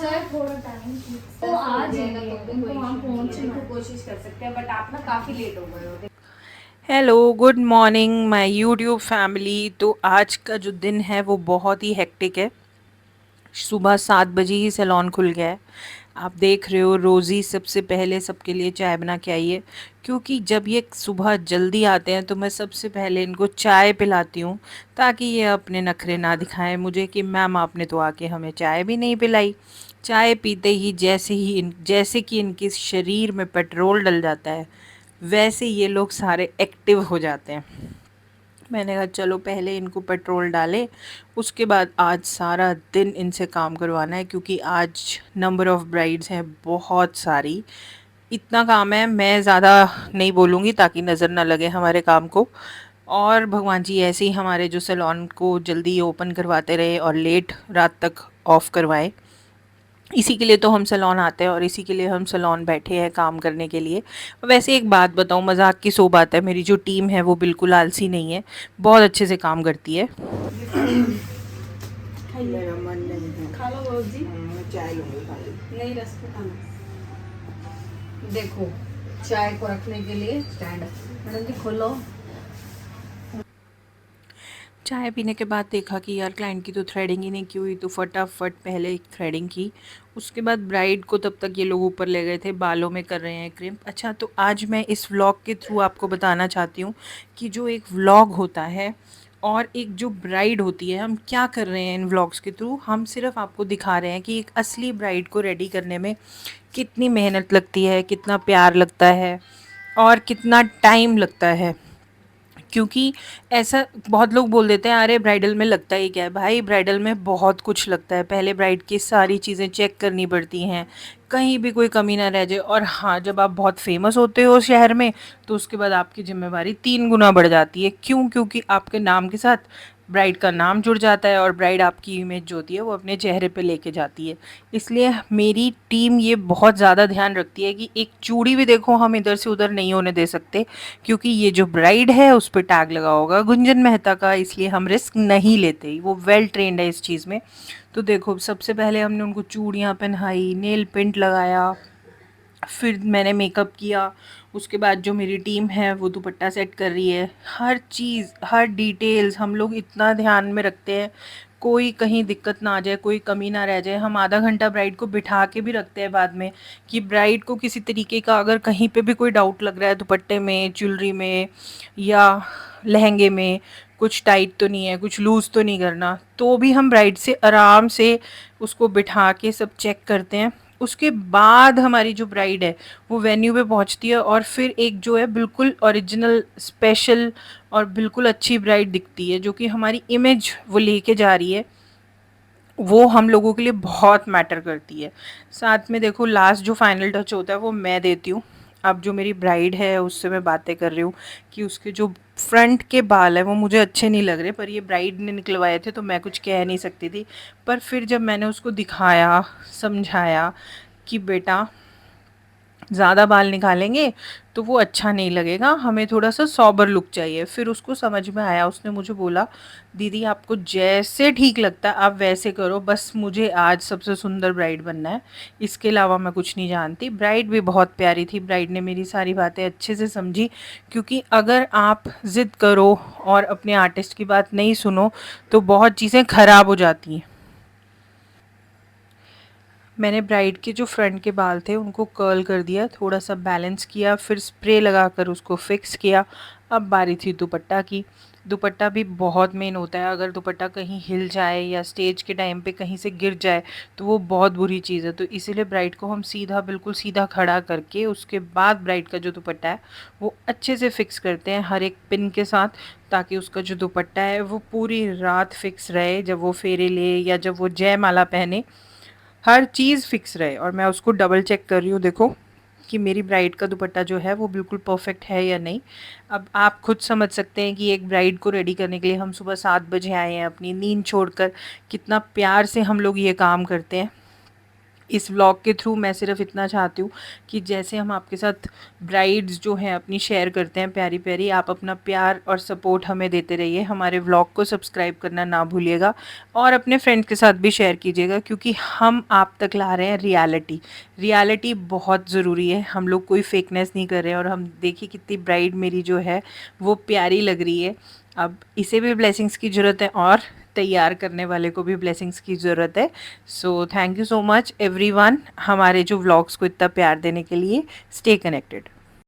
जाए थोड़ा टाइम तो आ जाएगा, तो उनको वहाँ पहुँचना है। कोशिश कर सकते हैं, बट आप ना काफी लेट हो गए हो। Hello, good morning my YouTube family. तो आज का जो दिन है वो बहुत ही हेक्टिक है। सुबह 7 बजे ही सैलून खुल गया है। आप देख रहे हो रोज़ी सबसे पहले सबके लिए चाय बना के आई है, क्योंकि जब ये सुबह जल्दी आते हैं तो मैं सबसे पहले इनको चाय पिलाती हूँ, ताकि ये अपने नखरे ना दिखाएं मुझे कि मैम आपने तो आके हमें चाय भी नहीं पिलाई। चाय पीते ही जैसे कि इनके शरीर में पेट्रोल डल जाता है, वैसे ये लोग सारे एक्टिव हो जाते हैं। मैंने कहा चलो पहले इनको पेट्रोल डालें, उसके बाद आज सारा दिन इनसे काम करवाना है, क्योंकि आज नंबर ऑफ़ ब्राइड्स हैं बहुत सारी। इतना काम है, मैं ज़्यादा नहीं बोलूँगी ताकि नज़र ना लगे हमारे काम को। और भगवान जी ऐसे ही हमारे जो सैलून को जल्दी ओपन करवाते रहे और लेट रात तक ऑफ़ करवाएं। इसी के लिए तो हम सैलून आते हैं और इसी के लिए हम सैलून बैठे हैं काम करने के लिए। वैसे एक बात बताऊँ, मज़ाक की सो बात है, मेरी जो टीम है वो बिल्कुल आलसी नहीं है, बहुत अच्छे से काम करती है। मेरा मन नहीं है। खा लो रोज जी। मैं चाय लूंगी खाली। नहीं, रस पे खाना। देखो, चाय को रखने के लिए स्टैंड। मैडम जी खोलो। चाय पीने के बाद देखा कि यार क्लाइंट की तो थ्रेडिंग ही नहीं की हुई, तो फटाफट पहले एक थ्रेडिंग की। उसके बाद ब्राइड को तब तक ये लोग ऊपर ले गए थे, बालों में कर रहे हैं क्रिम्प। अच्छा, तो आज मैं इस व्लॉग के थ्रू आपको बताना चाहती हूँ कि जो एक व्लॉग होता है और एक जो ब्राइड होती है, हम क्या कर रहे हैं इन व्लॉग्स के थ्रू। हम सिर्फ आपको दिखा रहे हैं कि एक असली ब्राइड को रेडी करने में कितनी मेहनत लगती है, कितना प्यार लगता है और कितना टाइम लगता है। क्योंकि ऐसा बहुत लोग बोल देते हैं, अरे ब्राइडल में लगता ही क्या है। भाई ब्राइडल में बहुत कुछ लगता है। पहले ब्राइड की सारी चीज़ें चेक करनी पड़ती हैं, कहीं भी कोई कमी ना रह जाए। और हाँ, जब आप बहुत फेमस होते हो शहर में, तो उसके बाद आपकी जिम्मेवारी 3 गुना बढ़ जाती है। क्यों? क्योंकि आपके नाम के साथ ब्राइड का नाम जुड़ जाता है और ब्राइड आपकी इमेज जो होती है वो अपने चेहरे पे लेके जाती है। इसलिए मेरी टीम ये बहुत ज़्यादा ध्यान रखती है कि एक चूड़ी भी देखो हम इधर से उधर नहीं होने दे सकते, क्योंकि ये जो ब्राइड है उस पे टैग लगा होगा गुंजन मेहता का, इसलिए हम रिस्क नहीं लेते। वो वेल ट्रेंड है इस चीज़ में। तो देखो, सबसे पहले हमने उनको चूड़ियाँ पहनाई, नेल पेंट लगाया, फिर मैंने मेकअप किया। उसके बाद जो मेरी टीम है वो दुपट्टा सेट कर रही है। हर चीज़, हर डिटेल्स हम लोग इतना ध्यान में रखते हैं, कोई कहीं दिक्कत ना आ जाए, कोई कमी ना रह जाए। हम आधा घंटा ब्राइड को बिठा के भी रखते हैं बाद में, कि ब्राइड को किसी तरीके का अगर कहीं पे भी कोई डाउट लग रहा है, दुपट्टे में, ज्वेलरी में या लहंगे में कुछ टाइट तो नहीं है, कुछ लूज़ तो नहीं करना, तो भी हम ब्राइड से आराम से उसको बिठा के सब चेक करते हैं। उसके बाद हमारी जो ब्राइड है वो वेन्यू पे पहुंचती है, और फिर एक जो है बिल्कुल ओरिजिनल, स्पेशल और बिल्कुल अच्छी ब्राइड दिखती है, जो कि हमारी इमेज वो लेके जा रही है। वो हम लोगों के लिए बहुत मैटर करती है। साथ में देखो, लास्ट जो फाइनल टच होता है वो मैं देती हूँ। अब जो मेरी ब्राइड है उससे मैं बातें कर रही हूँ कि उसके जो फ्रंट के बाल हैं वो मुझे अच्छे नहीं लग रहे, पर ये ब्राइड ने निकलवाए थे तो मैं कुछ कह नहीं सकती थी। पर फिर जब मैंने उसको दिखाया, समझाया कि बेटा ज़्यादा बाल निकालेंगे तो वो अच्छा नहीं लगेगा, हमें थोड़ा सा सॉबर लुक चाहिए, फिर उसको समझ में आया। उसने मुझे बोला, दीदी आपको जैसे ठीक लगता है आप वैसे करो, बस मुझे आज सबसे सुंदर ब्राइड बनना है, इसके अलावा मैं कुछ नहीं जानती। ब्राइड भी बहुत प्यारी थी, ब्राइड ने मेरी सारी बातें अच्छे से समझी। क्योंकि अगर आप ज़िद करो और अपने आर्टिस्ट की बात नहीं सुनो तो बहुत चीज़ें ख़राब हो जाती हैं। मैंने ब्राइड के जो फ्रंट के बाल थे उनको कर्ल कर दिया, थोड़ा सा बैलेंस किया, फिर स्प्रे लगाकर उसको फिक्स किया। अब बारी थी दुपट्टा की। दुपट्टा भी बहुत मेन होता है, अगर दुपट्टा कहीं हिल जाए या स्टेज के टाइम पे कहीं से गिर जाए तो वो बहुत बुरी चीज़ है। तो इसीलिए ब्राइड को हम सीधा, बिल्कुल सीधा खड़ा करके उसके बाद ब्राइड का जो दुपट्टा है वो अच्छे से फिक्स करते हैं हर एक पिन के साथ, ताकि उसका जो दुपट्टा है वो पूरी रात फिक्स रहे, जब वो फेरे ले या जब वो जयमाला पहने हर चीज़ फिक्स रहे। और मैं उसको डबल चेक कर रही हूँ, देखो कि मेरी ब्राइड का दुपट्टा जो है वो बिल्कुल परफेक्ट है या नहीं। अब आप खुद समझ सकते हैं कि एक ब्राइड को रेडी करने के लिए हम सुबह 7 बजे आए हैं अपनी नींद छोड़कर, कितना प्यार से हम लोग ये काम करते हैं। इस व्लॉग के थ्रू मैं सिर्फ इतना चाहती हूँ कि जैसे हम आपके साथ ब्राइड्स जो हैं अपनी शेयर करते हैं प्यारी प्यारी, आप अपना प्यार और सपोर्ट हमें देते रहिए। हमारे व्लॉग को सब्सक्राइब करना ना भूलिएगा और अपने फ्रेंड के साथ भी शेयर कीजिएगा, क्योंकि हम आप तक ला रहे हैं रियलिटी। रियलिटी बहुत ज़रूरी है, हम लोग कोई फेकनेस नहीं कर रहे हैं। और हम देखिए कितनी ब्राइड मेरी जो है वो प्यारी लग रही है। अब इसे भी ब्लेसिंग्स की ज़रूरत है और तैयार करने वाले को भी ब्लेसिंग्स की ज़रूरत है। So thank you so much everyone, हमारे जो व्लॉग्स को इतना प्यार देने के लिए। Stay connected.